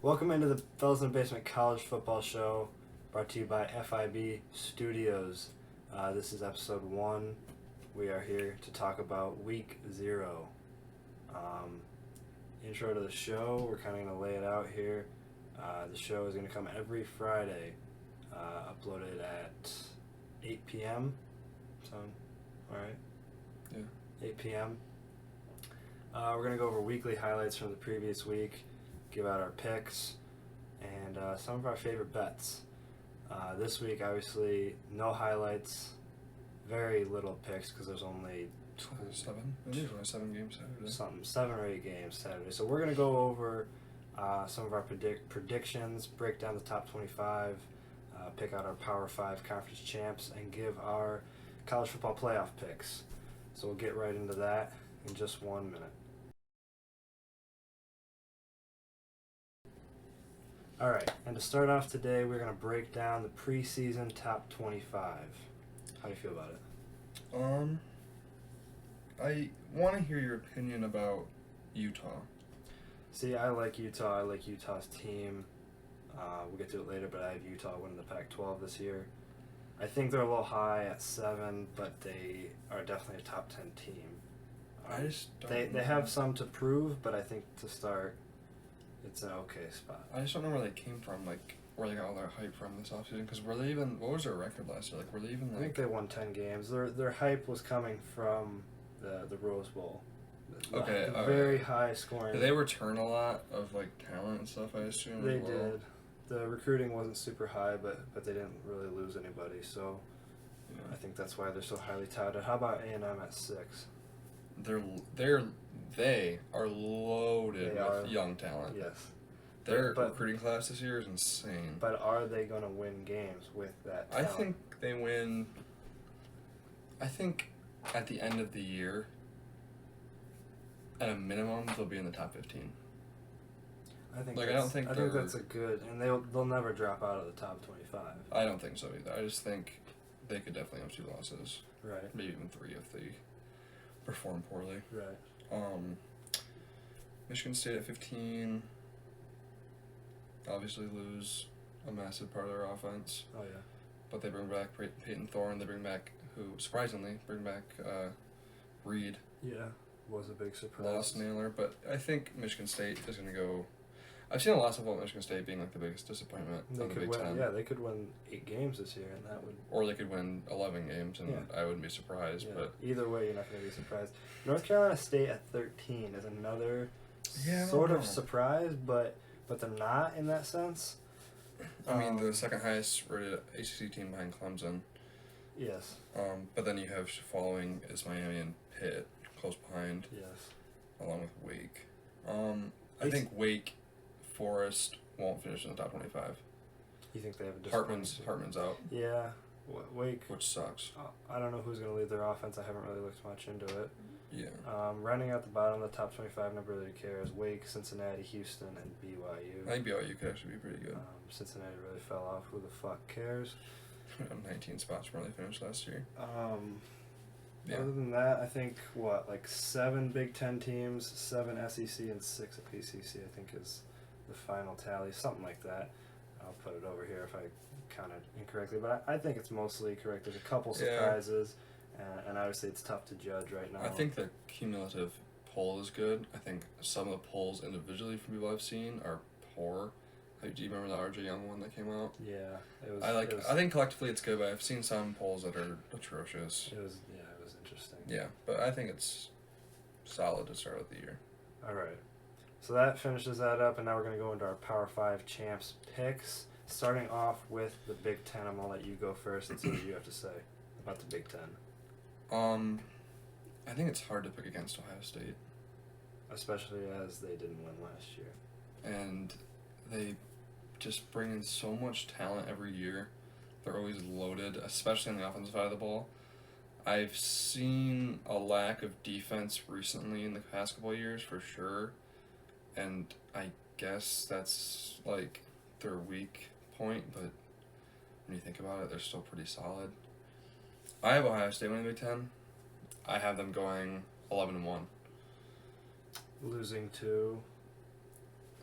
Welcome into the Fellas in the Basement College Football Show, brought to you by FIB Studios. This is episode 1. We are here to talk about Week 0. Intro to the show, we're kind of going to lay it out here. The show is going to come every Friday, uploaded at 8 p.m. Sound alright? Yeah. 8 p.m. We're going to go over weekly highlights from the previous week, give out our picks, and some of our favorite bets. This week, obviously, no highlights, very little picks because there's only 7? There's only 7 games Saturday. 7 or 8 games Saturday. So we're going to go over some of our predictions, break down the top 25, pick out our Power 5 conference champs, and give our college football playoff picks. So we'll get right into that in just 1 minute. All right, and to start off today, we're going to break down the preseason top 25. How do you feel about it? I want to hear your opinion about Utah. See, I like Utah. I like Utah's team. We'll get to it later, but I have Utah winning the Pac-12 this year. I think they're a little high at 7, but they are definitely a top 10 team. I just don't They know. have some to prove, but I think to start, it's an okay spot. I just don't know where they came from, like where they got all their hype from this offseason. Because were they even? What was their record last year? Like, were they even I think like? they won 10 games. Their hype was coming from the Rose Bowl. Okay, Very high scoring. Did they return a lot of like talent and stuff? I assume They as well? did. The recruiting wasn't super high, but they didn't really lose anybody. So Yeah. I think that's why they're so highly touted. How about A&M at 6? They are loaded They with are. young talent. Yes. Their But- recruiting class this year is insane. But are they going to win games with that I talent? think they win. I think at the end of the year, at a minimum, they'll be in the top 15. I think like, I that's, don't think I think they're- that's a good, and they'll never drop out of the top 25. I don't think so either. I just think they could definitely have 2 losses, Right. maybe even 3 if they perform poorly. Right. Michigan State at 15. Obviously lose a massive part of their offense, Oh yeah. but they bring back Peyton Thorne. They bring back surprisingly Reed. Yeah. Was a big surprise. Lost Naylor, but I think Michigan State is going to go. I've seen a lot of about Michigan State being like the biggest disappointment They of the could Big win. Ten. Yeah, they could win 8 games this year, and that would. Or they could win 11 games, and Yeah. I wouldn't be surprised. Yeah. But Either way, you're not going to be surprised. North Carolina State at 13 is another Yeah, I don't sort of know. surprise, but they're not in that sense. I mean, the second highest rated ACC team behind Clemson. Yes. But then you have following is Miami and Pitt close behind, Yes. along with Wake. I think Wake Forest won't finish in the top 25. You think they have a Hartman's out, Yeah. Wake. which sucks. I don't know who's going to lead their offense. I haven't really looked much into it. Yeah. Rounding out the bottom of the top 25, nobody really cares. Wake, Cincinnati, Houston, and BYU. I think BYU could actually be pretty good. Cincinnati really fell off. Who the fuck cares? 19 spots from where they finished last year. Yeah. Other than that, I think, like 7 Big Ten teams, 7 SEC, and 6 PCC, I think is the final tally. Something like that. I'll put it over here if I counted incorrectly, but I think it's mostly correct. There's a couple Yeah. surprises, and obviously it's tough to judge right now. I think the cumulative poll is good. I think some of the polls individually from people I've seen are poor. Like, do you remember the RJ Young one that came out? Yeah, it was. I think collectively it's good, but I've seen some polls that are atrocious. It was interesting. Yeah, but I think it's solid to start with the year. All right. So that finishes that up, and now we're going to go into our Power 5 champs picks. Starting off with the Big Ten, I'm going to let you go first and see what you have to say about the Big Ten. I think it's hard to pick against Ohio State. Especially as they didn't win last year. And they just bring in so much talent every year. They're always loaded, especially on the offensive side of the ball. I've seen a lack of defense recently in the past couple of years for sure. And I guess that's like their weak point, but when you think about it, they're still pretty solid. I have Ohio State winning the Big Ten. I have them going 11-1. Losing to.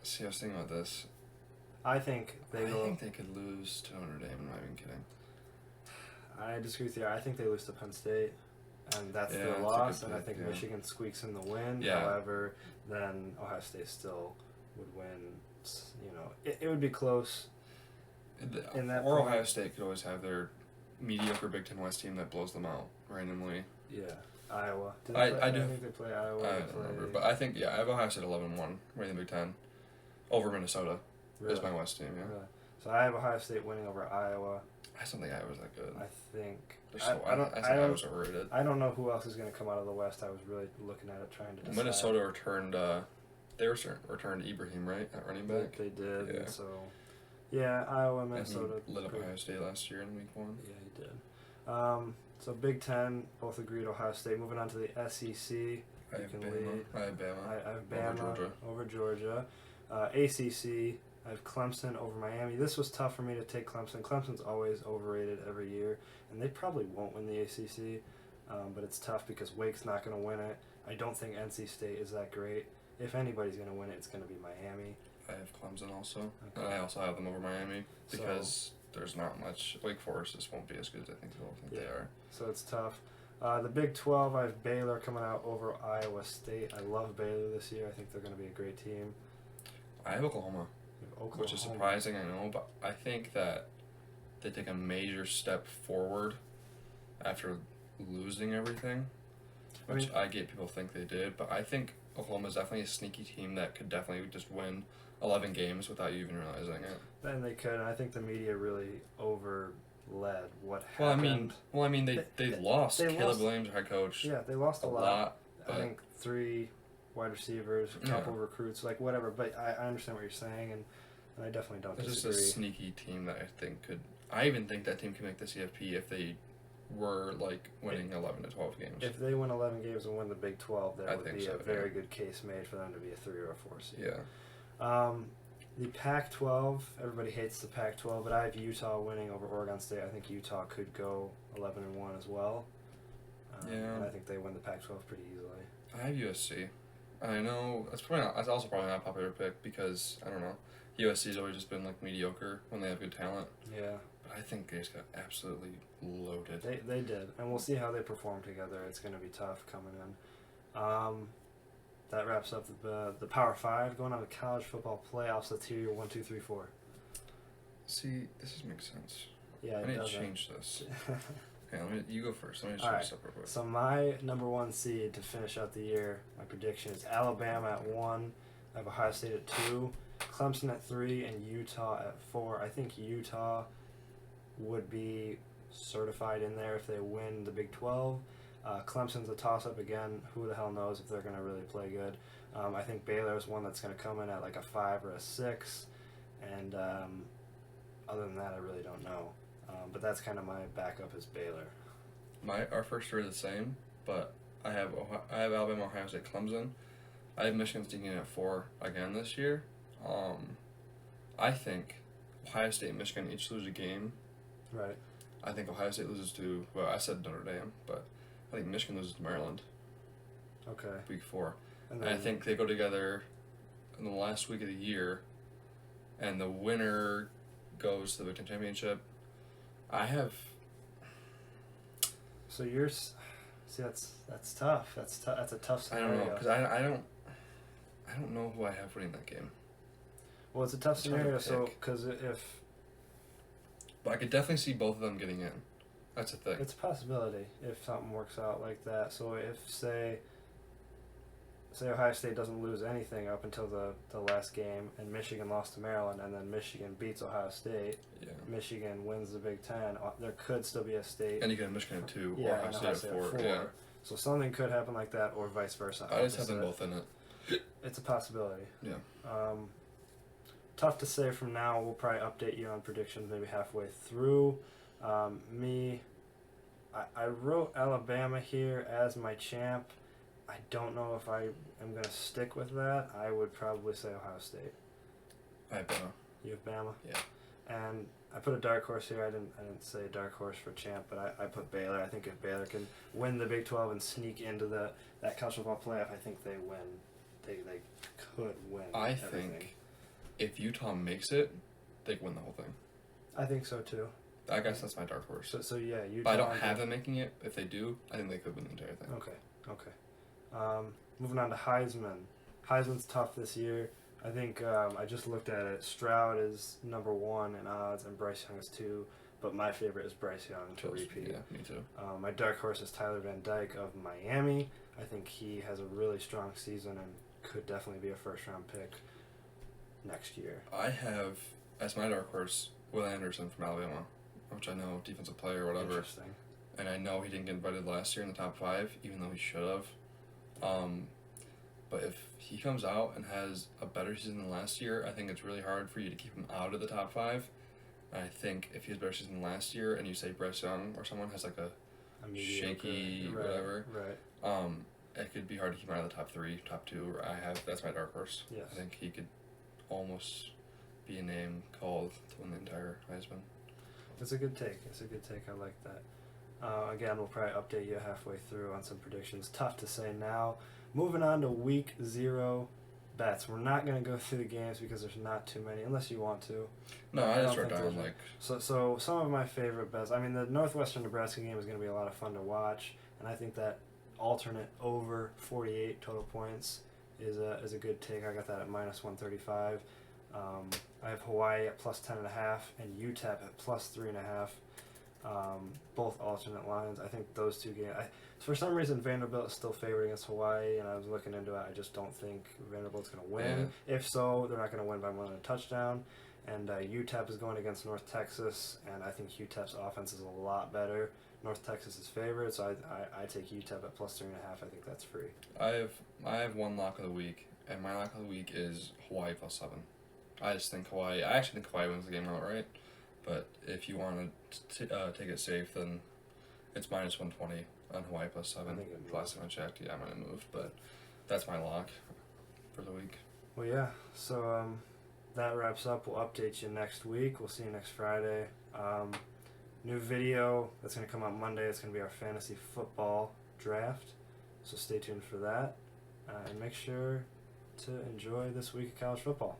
See, I was thinking about this. I think I think they could lose to Notre Dame. I'm not even kidding. I disagree with you. I think they lose to Penn State, and that's Yeah, their that's a loss. good And I pick, think yeah. Michigan squeaks in the win. Yeah. However, then Ohio State still would win. You know, it would be close. In that or point- Ohio State could always have their mediocre Big Ten West team that blows them out randomly. Yeah, Iowa. Did I they play, do- I think they play Iowa. I They don't remember, play- but I think I have Ohio State 11-1 winning the Big Ten over Minnesota. really? Is my West team, yeah. Really? So I have Ohio State winning over Iowa. I just don't think Iowa's that good. I think. I think Iowa's overrated. I don't know who else is going to come out of the West. I was really looking at it, trying to decide. Minnesota returned. Returned Ibrahim, right, at running back. They did. Yeah. And so, yeah, Iowa, And Minnesota. he lit up pretty- Ohio State last year in Week 1. Yeah, he did. So Big Ten, both agreed Ohio State. Moving on to the SEC. I You have can Bama. lead. I have Bama. I have Over Bama Georgia. over Georgia. ACC, I have Clemson over Miami. This was tough for me to take Clemson. Clemson's always overrated every year, and they probably won't win the ACC, but it's tough because Wake's not going to win it. I don't think NC State is that great. If anybody's going to win it, it's going to be Miami. I have Clemson also. Okay. And I also have them over Miami So- because there's not much. Wake Forest just won't be as good as I think people think they Yeah. are. So it's tough. The Big 12, I have Baylor coming out over Iowa State. I love Baylor this year. I think they're going to be a great team. I have Oklahoma, You have Oklahoma. which is surprising, I know, but I think that they take a major step forward after losing everything, which I get people think they did, but I think Oklahoma is definitely a sneaky team that could definitely just win 11 games without you even realizing it. And they could. And I think the media really overled what Well, I happened. mean, they lost. they Caleb lost- Williams, head coach, Yeah, they lost a a lot. lot. I But think 3 wide receivers, a couple recruits, like whatever. But I understand what you're saying, and I definitely don't it's just disagree. a sneaky team that I think could. I even think that team could make the CFP if they were like winning 11 to 12 games. If they win 11 games and win the Big 12, there I would think be so, a very yeah. good case made for them to be a 3 or a 4 seed. Yeah. The Pac-12, everybody hates the Pac-12, but I have Utah winning over Oregon State. I think Utah could go 11-1 as well. Yeah. And I think they win the Pac-12 pretty easily. I have USC. I know that's probably not. That's also probably not a popular pick because I don't know. USC's always just been like mediocre when they have good talent, Yeah, but I think they just got absolutely loaded. they did, and we'll see how they perform together. It's going to be tough coming in. That wraps up the Power 5. Going on to college football playoffs. Let's hear your 1, 2, 3, 4. See, this just makes sense. Yeah, I it need to doesn't. change this. Okay, you go first. Let me just All change right. this up real quick. So my number 1 seed to finish out the year, my prediction is Alabama at 1. I have Ohio State at 2, Clemson at 3, and Utah at 4. I think Utah would be certified in there if they win the Big 12. Clemson's a toss-up again. Who the hell knows if they're going to really play good. I think Baylor is one that's going to come in at like a 5 or a 6. And other than that, I really don't know. But that's kind of my backup is Baylor. Our first three are the same, but I have Alabama, Ohio State, Clemson. I have Michigan sneaking in at 4 again this year. I think Ohio State and Michigan each lose a game. Right. I think Ohio State loses to, well, I said Notre Dame, but I think Michigan loses to Maryland Okay. week 4. And And I think they go together in the last week of the year, and the winner goes to the Big Ten Championship. I have, So you're. See, that's tough. That's a tough I scenario. don't know, because I don't know who I have winning that game. Well, it's a tough It's hard to scenario. So pick. because if But I could definitely see both of them getting in. That's the thing. it's a possibility if something works out like that. So if say Ohio State doesn't lose anything up until the last game, and Michigan lost to Maryland, and then Michigan beats Ohio State, Yeah. Michigan wins the Big Ten. There could still be a state. And you can have Michigan at 2 or Yeah, Ohio and State Ohio at State 4. at 4. Yeah. So something could happen like that, or vice versa. I just have them opposite. both in it. It's a possibility. Yeah. Tough to say from now. We'll probably update you on predictions maybe halfway through. I wrote Alabama here as my champ. I don't know if I am going to stick with that. I would probably say Ohio State. I have Bama. You have Bama? Yeah. And I put a dark horse here. I didn't say dark horse for champ, but I put Baylor. I think if Baylor can win the Big 12 and sneak into that college football playoff, I think they win. They could win. I everything. think if Utah makes it, they win the whole thing. I think so too. I guess that's my dark horse. So yeah, Utah. But I don't have them making it. If they do, I think they could win the entire thing. Okay. Moving on to Heisman. Heisman's tough this year. I think I just looked at it. Stroud is number 1 in odds, and Bryce Young is 2. But my favorite is Bryce Young to repeat. Yeah, me too. My dark horse is Tyler Van Dyke of Miami. I think he has a really strong season and could definitely be a first-round pick next year. I have, as my dark horse, Will Anderson from Alabama, which I know, defensive player or whatever. Interesting. And I know he didn't get invited last year in the top 5, even though he should have. But if he comes out and has a better season than last year, I think it's really hard for you to keep him out of the top 5. And I think if he has a better season than last year, and you say Bryce Young or someone has like a shaky whatever, it could be hard to keep him out of the top 3, top 2. That's my dark horse. Yes. I think he could almost be a name called to win the entire Heisman. It's a good take. I like that. Again, we'll probably update you halfway through on some predictions. Tough to say now. Moving on to week 0 bets. We're not going to go through the games because there's not too many, unless you want to. No, I just wrote down like... So some of my favorite bets. I mean, the Northwestern-Nebraska game is going to be a lot of fun to watch, and I think that alternate over 48 total points is a good take. I got that at -135. I have Hawaii at +10.5 and UTEP at +3.5. Both alternate lines. I think those two games. For some reason, Vanderbilt is still favored against Hawaii, and I was looking into it. I just don't think Vanderbilt's going to win. Yeah. If so, they're not going to win by more than a touchdown. And UTEP is going against North Texas, and I think UTEP's offense is a lot better. North Texas is favored, so I take UTEP at +3.5. I think that's free. I have one lock of the week, and my lock of the week is Hawaii +7. I actually think Hawaii wins the game outright. But if you want to take it safe, then it's -120 on Hawaii +7. I think it last time I checked, I might have moved, but that's my lock for the week. Well, yeah. So that wraps up. We'll update you next week. We'll see you next Friday. New video that's going to come out Monday. It's going to be our fantasy football draft. So stay tuned for that. And make sure to enjoy this week of college football.